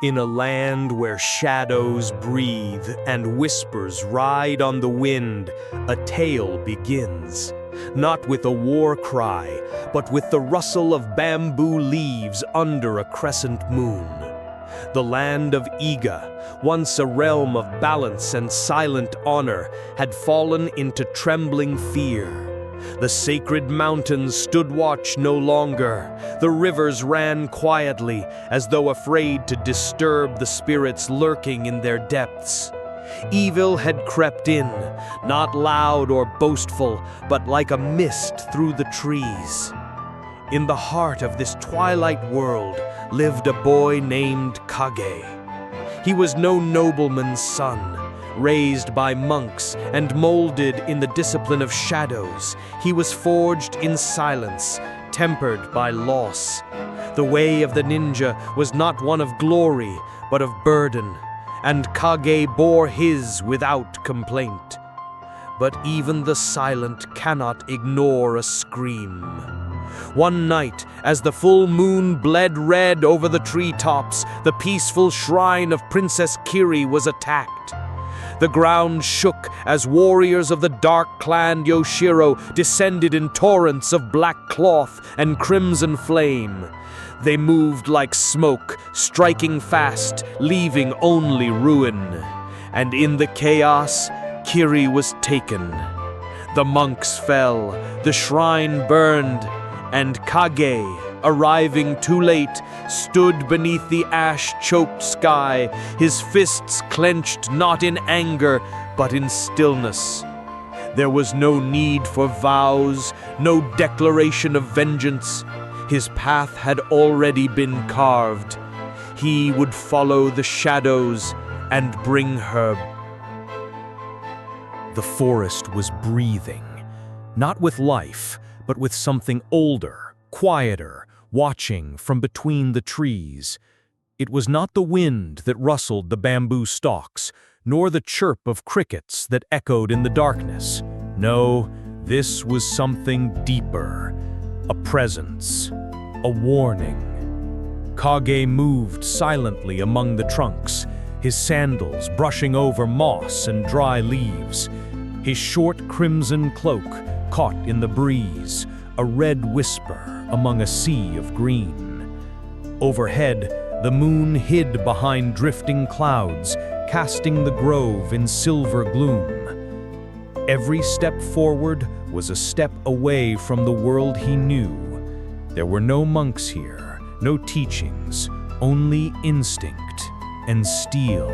In a land where shadows breathe and whispers ride on the wind, a tale begins. Not with a war cry, but with the rustle of bamboo leaves under a crescent moon. The land of Iga, once a realm of balance and silent honor, had fallen into trembling fear. The sacred mountains stood watch no longer. The rivers ran quietly, as though afraid to disturb the spirits lurking in their depths. Evil had crept in, not loud or boastful, but like a mist through the trees. In the heart of this twilight world lived a boy named Kage. He was no nobleman's son. Raised by monks and molded in the discipline of shadows, he was forged in silence, tempered by loss. The way of the ninja was not one of glory, but of burden, and Kage bore his without complaint. But even the silent cannot ignore a scream. One night, as the full moon bled red over the treetops, the peaceful shrine of Princess Kiri was attacked. The ground shook as warriors of the dark clan Yoshiro descended in torrents of black cloth and crimson flame. They moved like smoke, striking fast, leaving only ruin. And in the chaos, Kiri was taken. The monks fell, the shrine burned, and Kage, arriving too late, stood beneath the ash-choked sky, his fists clenched not in anger, but in stillness. There was no need for vows, no declaration of vengeance. His path had already been carved. He would follow the shadows and bring her. The forest was breathing, not with life, but with something older, quieter, watching from between the trees. It was not the wind that rustled the bamboo stalks, nor the chirp of crickets that echoed in the darkness. No, this was something deeper, a presence, a warning. Kage moved silently among the trunks, his sandals brushing over moss and dry leaves. His short crimson cloak caught in the breeze, a red whisper among a sea of green. Overhead, the moon hid behind drifting clouds, casting the grove in silver gloom. Every step forward was a step away from the world he knew. There were no monks here, no teachings, only instinct and steel.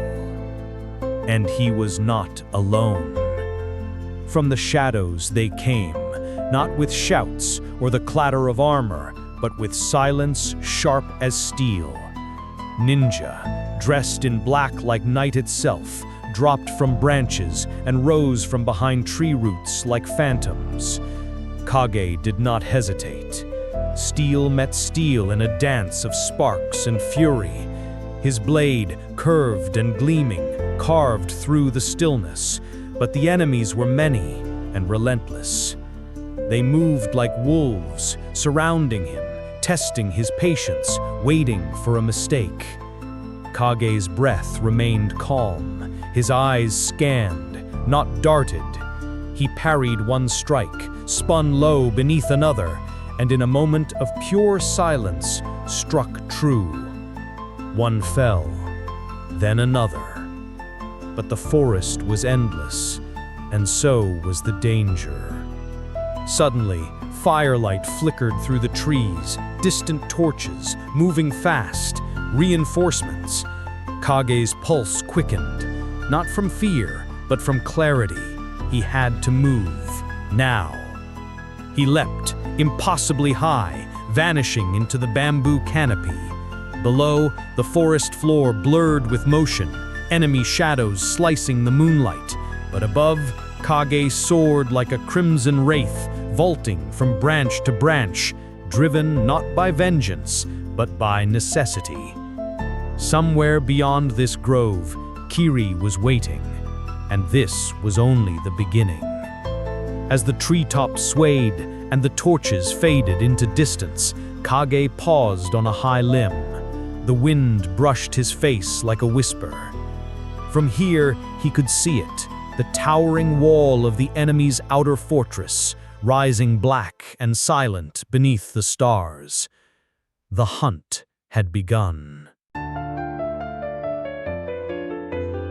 And he was not alone. From the shadows they came, not with shouts or the clatter of armor, but with silence sharp as steel. Ninja, dressed in black like night itself, dropped from branches and rose from behind tree roots like phantoms. Kage did not hesitate. Steel met steel in a dance of sparks and fury. His blade, curved and gleaming, carved through the stillness, but the enemies were many and relentless. They moved like wolves, surrounding him, testing his patience, waiting for a mistake. Kage's breath remained calm, his eyes scanned, not darted. He parried one strike, spun low beneath another, and in a moment of pure silence, struck true. One fell, then another. But the forest was endless, and so was the danger. Suddenly, firelight flickered through the trees, distant torches, moving fast, reinforcements. Kage's pulse quickened, not from fear, but from clarity. He had to move, now. He leapt, impossibly high, vanishing into the bamboo canopy. Below, the forest floor blurred with motion, enemy shadows slicing the moonlight. But above, Kage soared like a crimson wraith, vaulting from branch to branch, driven not by vengeance, but by necessity. Somewhere beyond this grove, Kiri was waiting, and this was only the beginning. As the treetops swayed and the torches faded into distance, Kage paused on a high limb. The wind brushed his face like a whisper. From here, he could see it, the towering wall of the enemy's outer fortress, rising black and silent beneath the stars. The hunt had begun.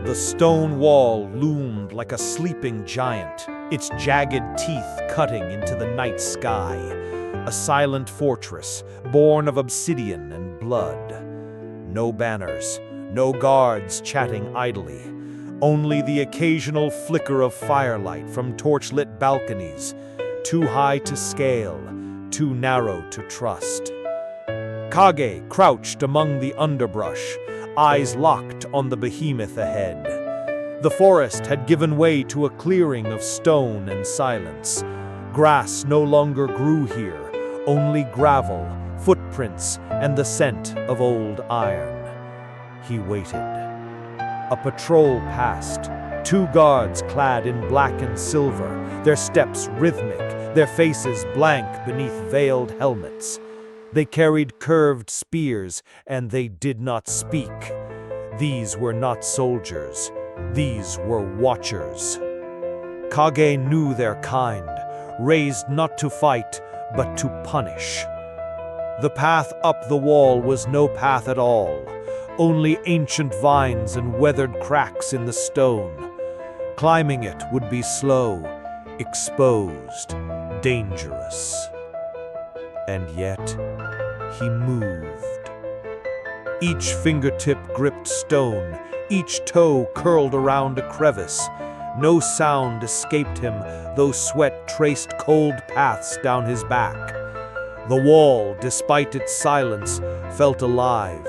The stone wall loomed like a sleeping giant, its jagged teeth cutting into the night sky. A silent fortress, born of obsidian and blood. No banners, no guards chatting idly. Only the occasional flicker of firelight from torchlit balconies, too high to scale, too narrow to trust. Kage crouched among the underbrush, eyes locked on the behemoth ahead. The forest had given way to a clearing of stone and silence. Grass no longer grew here, only gravel, footprints, and the scent of old iron. He waited. A patrol passed, 2 guards clad in black and silver, their steps rhythmic, their faces blank beneath veiled helmets. They carried curved spears, and they did not speak. These were not soldiers. These were watchers. Kage knew their kind, raised not to fight, but to punish. The path up the wall was no path at all, only ancient vines and weathered cracks in the stone. Climbing it would be slow, exposed, dangerous. And yet, he moved. Each fingertip gripped stone, each toe curled around a crevice. No sound escaped him, though sweat traced cold paths down his back. The wall, despite its silence, felt alive,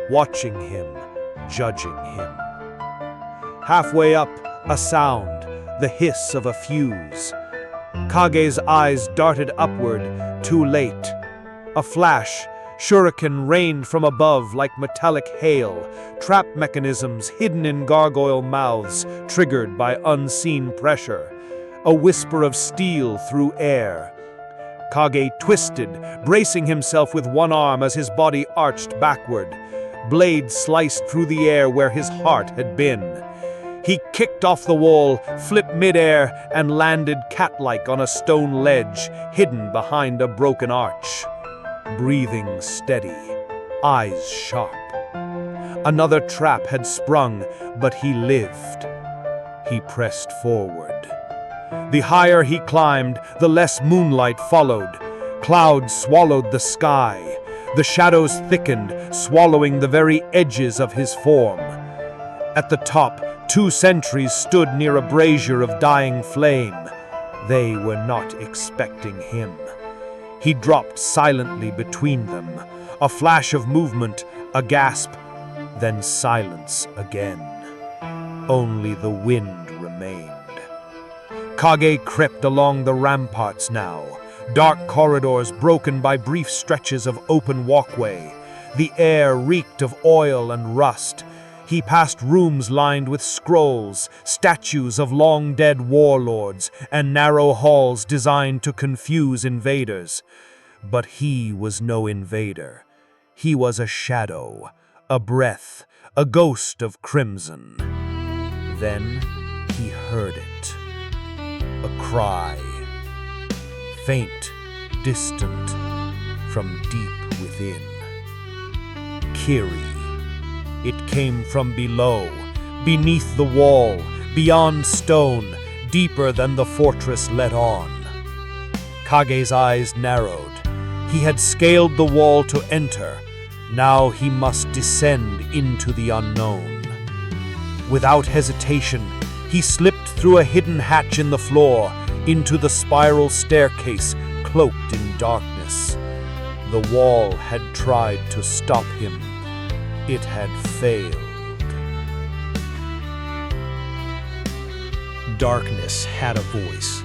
watching him, judging him. Halfway up, a sound, the hiss of a fuse. Kage's eyes darted upward, too late. A flash, shuriken rained from above like metallic hail, trap mechanisms hidden in gargoyle mouths, triggered by unseen pressure. A whisper of steel through air. Kage twisted, bracing himself with one arm as his body arched backward. Blade sliced through the air where his heart had been. He kicked off the wall, flipped midair, and landed cat-like on a stone ledge, hidden behind a broken arch. Breathing steady, eyes sharp. Another trap had sprung, but he lived. He pressed forward. The higher he climbed, the less moonlight followed. Clouds swallowed the sky. The shadows thickened, swallowing the very edges of his form. At the top, 2 sentries stood near a brazier of dying flame. They were not expecting him. He dropped silently between them. A flash of movement, a gasp, then silence again. Only the wind remained. Kage crept along the ramparts now, dark corridors broken by brief stretches of open walkway. The air reeked of oil and rust. He passed rooms lined with scrolls, statues of long-dead warlords, and narrow halls designed to confuse invaders. But he was no invader. He was a shadow, a breath, a ghost of crimson. Then he heard it. A cry. Faint, distant, from deep within. Kiri. It came from below, beneath the wall, beyond stone, deeper than the fortress let on. Kage's eyes narrowed. He had scaled the wall to enter. Now he must descend into the unknown. Without hesitation, he slipped through a hidden hatch in the floor, into the spiral staircase, cloaked in darkness. The wall had tried to stop him. It had failed. Darkness had a voice.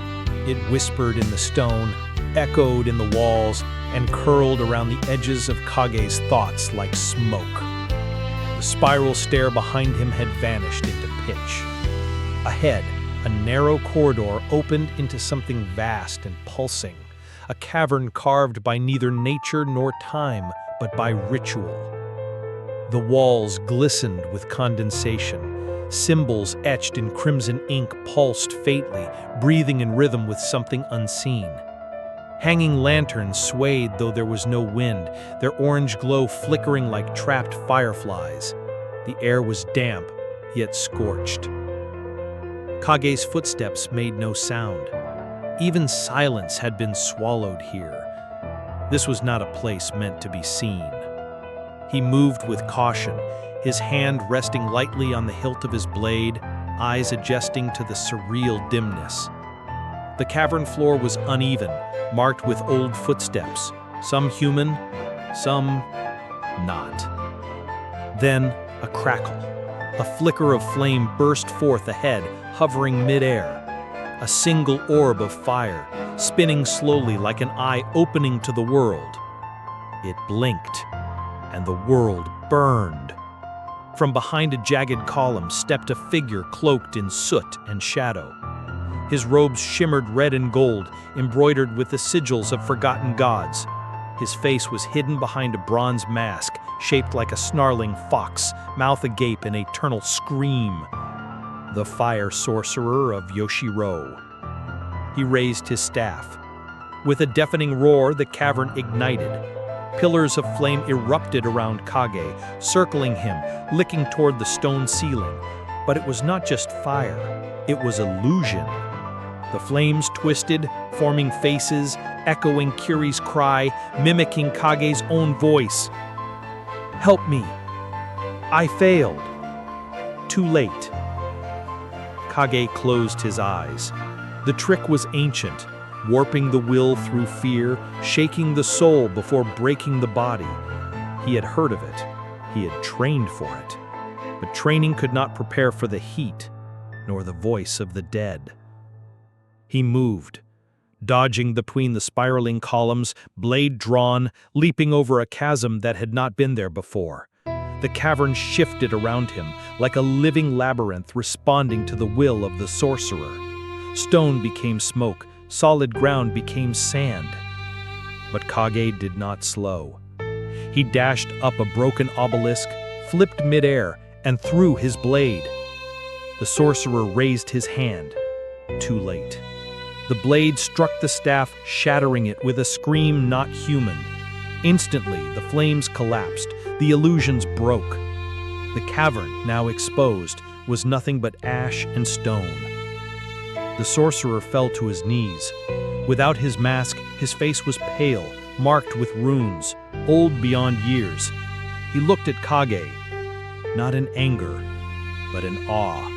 It whispered in the stone, echoed in the walls, and curled around the edges of Kage's thoughts like smoke. The spiral stair behind him had vanished into pitch. Ahead, a narrow corridor opened into something vast and pulsing, a cavern carved by neither nature nor time, but by ritual. The walls glistened with condensation. Symbols etched in crimson ink pulsed faintly, breathing in rhythm with something unseen. Hanging lanterns swayed though there was no wind, their orange glow flickering like trapped fireflies. The air was damp, yet scorched. Kage's footsteps made no sound. Even silence had been swallowed here. This was not a place meant to be seen. He moved with caution, his hand resting lightly on the hilt of his blade, eyes adjusting to the surreal dimness. The cavern floor was uneven, marked with old footsteps, some human, some not. Then a crackle. A flicker of flame burst forth ahead, hovering midair. A single orb of fire, spinning slowly like an eye opening to the world. It blinked, and the world burned. From behind a jagged column stepped a figure cloaked in soot and shadow. His robes shimmered red and gold, embroidered with the sigils of forgotten gods. His face was hidden behind a bronze mask, shaped like a snarling fox, mouth agape in eternal scream. The fire sorcerer of Yoshiro. He raised his staff. With a deafening roar, the cavern ignited. Pillars of flame erupted around Kage, circling him, licking toward the stone ceiling. But it was not just fire, it was illusion. The flames twisted, forming faces, echoing Kiri's cry, mimicking Kage's own voice. "Help me! I failed! Too late!" Kage closed his eyes. The trick was ancient, warping the will through fear, shaking the soul before breaking the body. He had heard of it. He had trained for it. But training could not prepare for the heat, nor the voice of the dead. He moved, dodging between the spiraling columns, blade drawn, leaping over a chasm that had not been there before. The cavern shifted around him, like a living labyrinth responding to the will of the sorcerer. Stone became smoke, solid ground became sand. But Kage did not slow. He dashed up a broken obelisk, flipped midair, and threw his blade. The sorcerer raised his hand. Too late. The blade struck the staff, shattering it with a scream not human. Instantly, the flames collapsed, the illusions broke. The cavern, now exposed, was nothing but ash and stone. The sorcerer fell to his knees. Without his mask, his face was pale, marked with runes, old beyond years. He looked at Kage, not in anger, but in awe.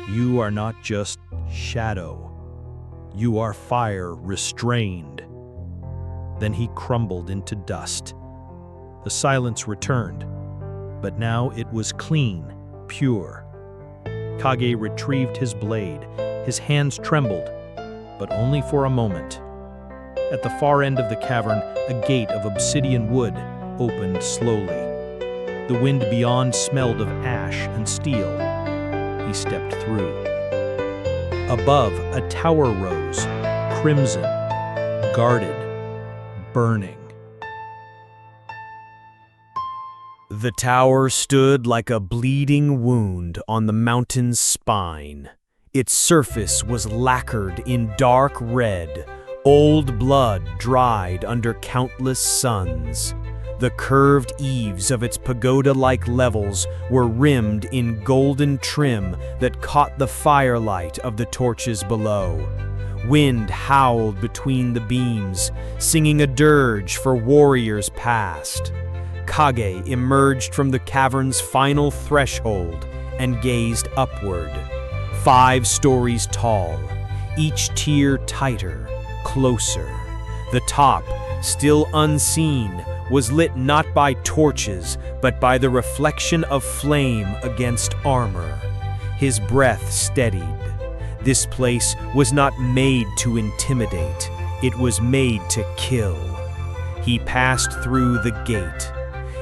"You are not just shadow. You are fire restrained." Then he crumbled into dust. The silence returned, but now it was clean, pure. Kage retrieved his blade. His hands trembled, but only for a moment. At the far end of the cavern, a gate of obsidian wood opened slowly. The wind beyond smelled of ash and steel. He stepped through. Above, a tower rose, crimson, guarded, burning. The tower stood like a bleeding wound on the mountain's spine. Its surface was lacquered in dark red, old blood dried under countless suns. The curved eaves of its pagoda-like levels were rimmed in golden trim that caught the firelight of the torches below. Wind howled between the beams, singing a dirge for warriors past. Kage emerged from the cavern's final threshold and gazed upward. 5 stories tall, each tier tighter, closer. The top, still unseen, was lit not by torches, but by the reflection of flame against armor. His breath steadied. This place was not made to intimidate. It was made to kill. He passed through the gate.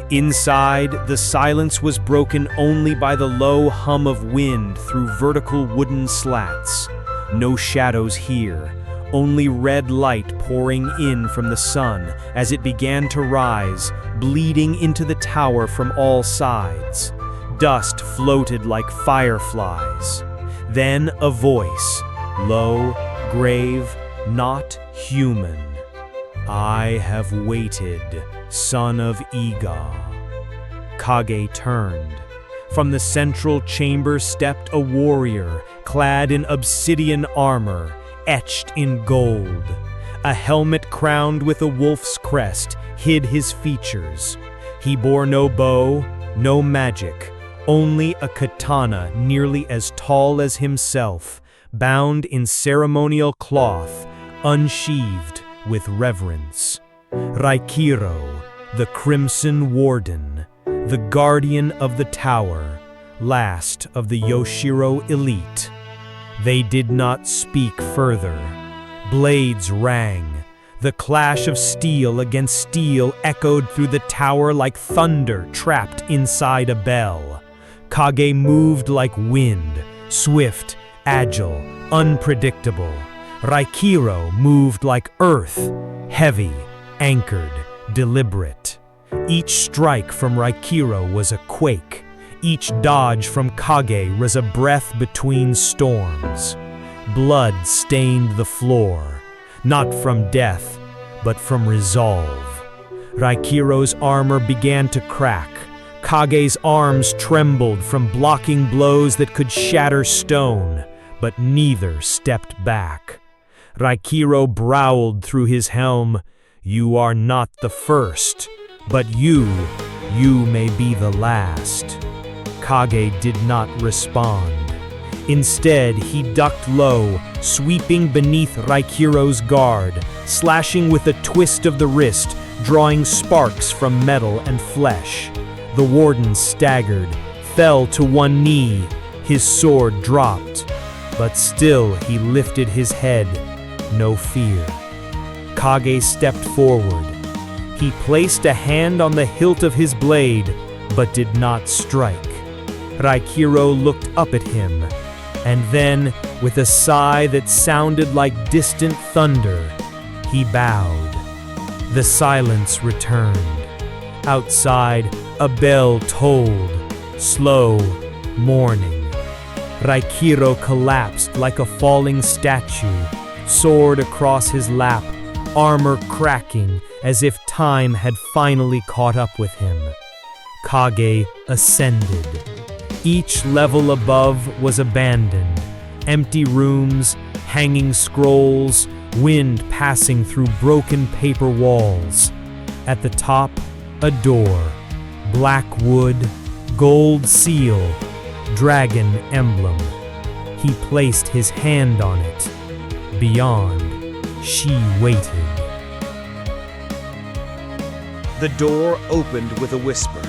Inside, the silence was broken only by the low hum of wind through vertical wooden slats. No shadows here, only red light pouring in from the sun as it began to rise, bleeding into the tower from all sides. Dust floated like fireflies. Then a voice, low, grave, not human. "I have waited, son of Iga." Kage turned. From the central chamber stepped a warrior, clad in obsidian armor, etched in gold. A helmet crowned with a wolf's crest hid his features. He bore no bow, no magic, only a katana nearly as tall as himself, bound in ceremonial cloth, unsheathed with reverence. Raikiro, the Crimson Warden, the guardian of the tower, last of the Yoshiro elite. They did not speak further. Blades rang. The clash of steel against steel echoed through the tower like thunder trapped inside a bell. Kage moved like wind, swift, agile, unpredictable. Raikiro moved like earth, heavy, anchored, deliberate. Each strike from Raikiro was a quake. Each dodge from Kage was a breath between storms. Blood stained the floor, not from death, but from resolve. Raikiro's armor began to crack. Kage's arms trembled from blocking blows that could shatter stone, but neither stepped back. Raikiro growled through his helm, "You are not the first, but you may be the last." Kage did not respond. Instead, he ducked low, sweeping beneath Raikiro's guard, slashing with a twist of the wrist, drawing sparks from metal and flesh. The warden staggered, fell to one knee, his sword dropped, but still he lifted his head, no fear. Kage stepped forward. He placed a hand on the hilt of his blade, but did not strike. Raikiro looked up at him, and then, with a sigh that sounded like distant thunder, he bowed. The silence returned. Outside, a bell tolled, slow, mourning. Raikiro collapsed like a falling statue, sword across his lap, armor cracking as if time had finally caught up with him. Kage ascended. Each level above was abandoned. Empty rooms, hanging scrolls, wind passing through broken paper walls. At the top, a door. Black wood, gold seal, dragon emblem. He placed his hand on it. Beyond, she waited. The door opened with a whisper.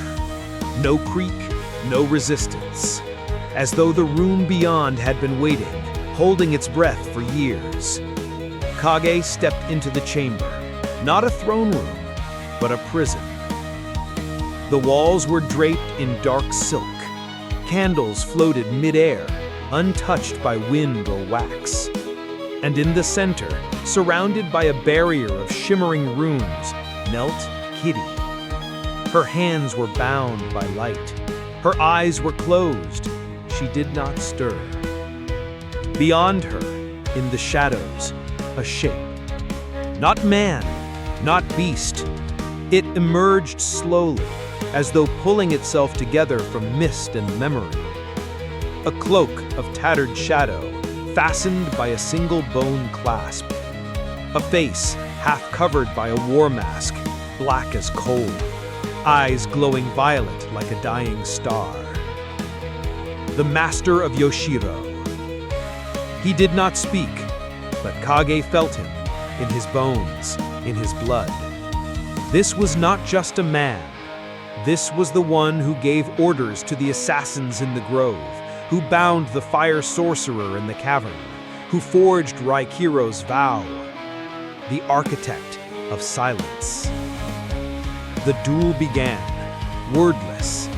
No creak, no resistance. As though the room beyond had been waiting, holding its breath for years. Kage stepped into the chamber. Not a throne room, but a prison. The walls were draped in dark silk. Candles floated mid-air, untouched by wind or wax. And in the center, surrounded by a barrier of shimmering runes, knelt Kitty. Her hands were bound by light. Her eyes were closed. She did not stir. Beyond her, in the shadows, a shape. Not man, not beast. It emerged slowly, as though pulling itself together from mist and memory. A cloak of tattered shadow, fastened by a single bone clasp. A face half covered by a war mask, black as coal. Eyes glowing violet like a dying star. The master of Yoshiro. He did not speak, but Kage felt him, in his bones, in his blood. This was not just a man. This was the one who gave orders to the assassins in the grove, who bound the fire sorcerer in the cavern, who forged Raikiro's vow. The architect of silence. The duel began, wordless.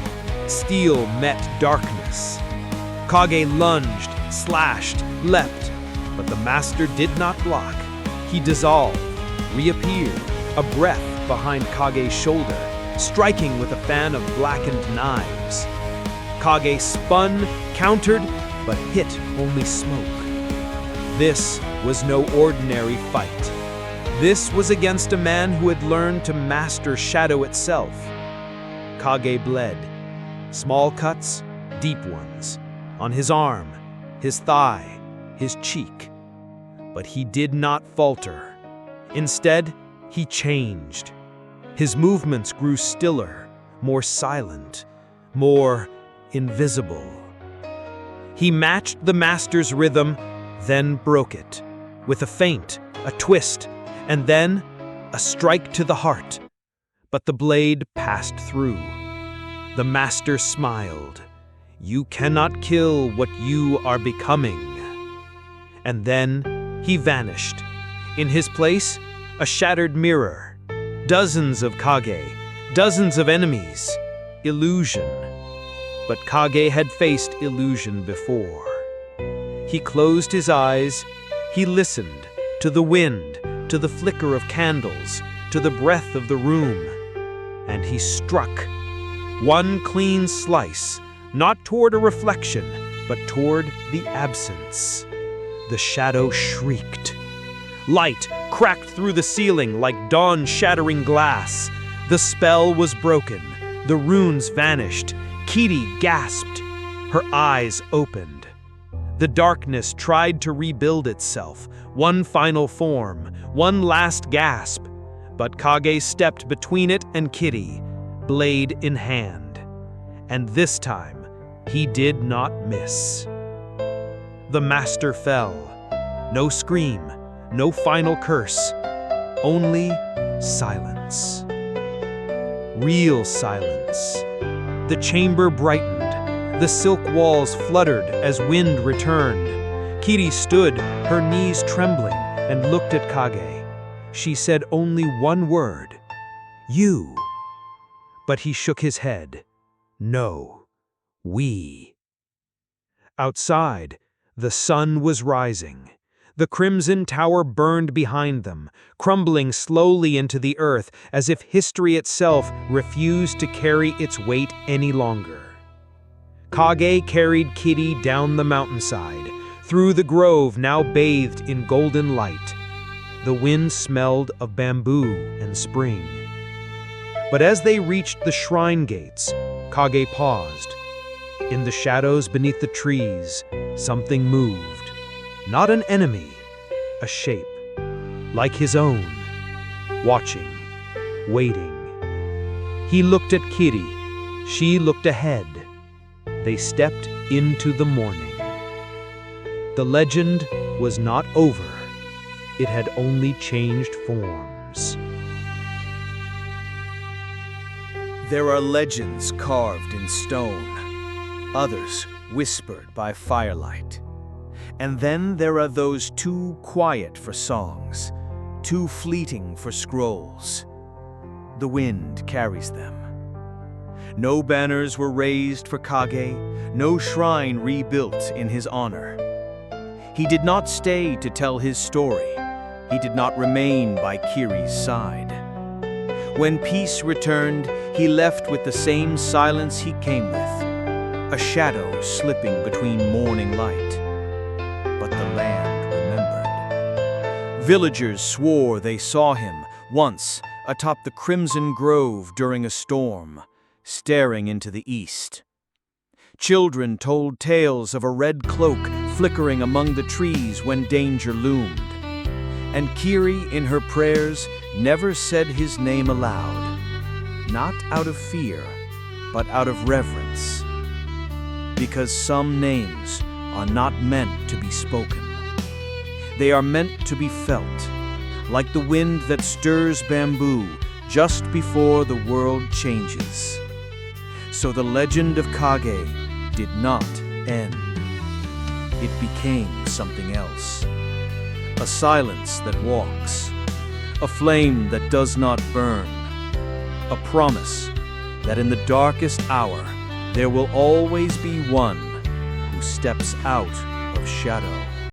Steel met darkness. Kage lunged, slashed, leapt, but the master did not block. He dissolved, reappeared, a breath behind Kage's shoulder, striking with a fan of blackened knives. Kage spun, countered, but hit only smoke. This was no ordinary fight. This was against a man who had learned to master shadow itself. Kage bled. Small cuts, deep ones, on his arm, his thigh, his cheek. But he did not falter. Instead, he changed. His movements grew stiller, more silent, more invisible. He matched the master's rhythm, then broke it, with a feint, a twist, and then a strike to the heart. But the blade passed through. The master smiled. You cannot kill what you are becoming. And then he vanished. In his place, a shattered mirror. Dozens of Kage, dozens of enemies. Illusion. But Kage had faced illusion before. He closed his eyes. He listened to the wind, to the flicker of candles, to the breath of the room. And he struck. One clean slice, not toward a reflection, but toward the absence. The shadow shrieked. Light cracked through the ceiling like dawn-shattering glass. The spell was broken. The runes vanished. Kitty gasped. Her eyes opened. The darkness tried to rebuild itself. One final form, one last gasp. But Kage stepped between it and Kitty, blade in hand. And this time, he did not miss. The master fell. No scream, no final curse, only silence. Real silence. The chamber brightened. The silk walls fluttered as wind returned. Kitty stood, her knees trembling, and looked at Kage. She said only one word, "You." But he shook his head. No, we. Outside, the sun was rising. The crimson tower burned behind them, crumbling slowly into the earth as if history itself refused to carry its weight any longer. Kage carried Kitty down the mountainside, through the grove now bathed in golden light. The wind smelled of bamboo and spring. But as they reached the shrine gates, Kage paused. In the shadows beneath the trees, something moved. Not an enemy, a shape, like his own, watching, waiting. He looked at Kitty. She looked ahead. They stepped into the morning. The legend was not over. It had only changed forms. There are legends carved in stone, others whispered by firelight. And then there are those too quiet for songs, too fleeting for scrolls. The wind carries them. No banners were raised for Kage, no shrine rebuilt in his honor. He did not stay to tell his story. He did not remain by Kiri's side. When peace returned, he left with the same silence he came with, a shadow slipping between morning light. But the land remembered. Villagers swore they saw him once atop the crimson grove during a storm, staring into the east. Children told tales of a red cloak flickering among the trees when danger loomed. And Kiri, in her prayers, never said his name aloud, not out of fear, but out of reverence. Because some names are not meant to be spoken. They are meant to be felt, like the wind that stirs bamboo just before the world changes. So the legend of Kage did not end. It became something else. A silence that walks, a flame that does not burn, a promise that in the darkest hour there will always be one who steps out of shadow.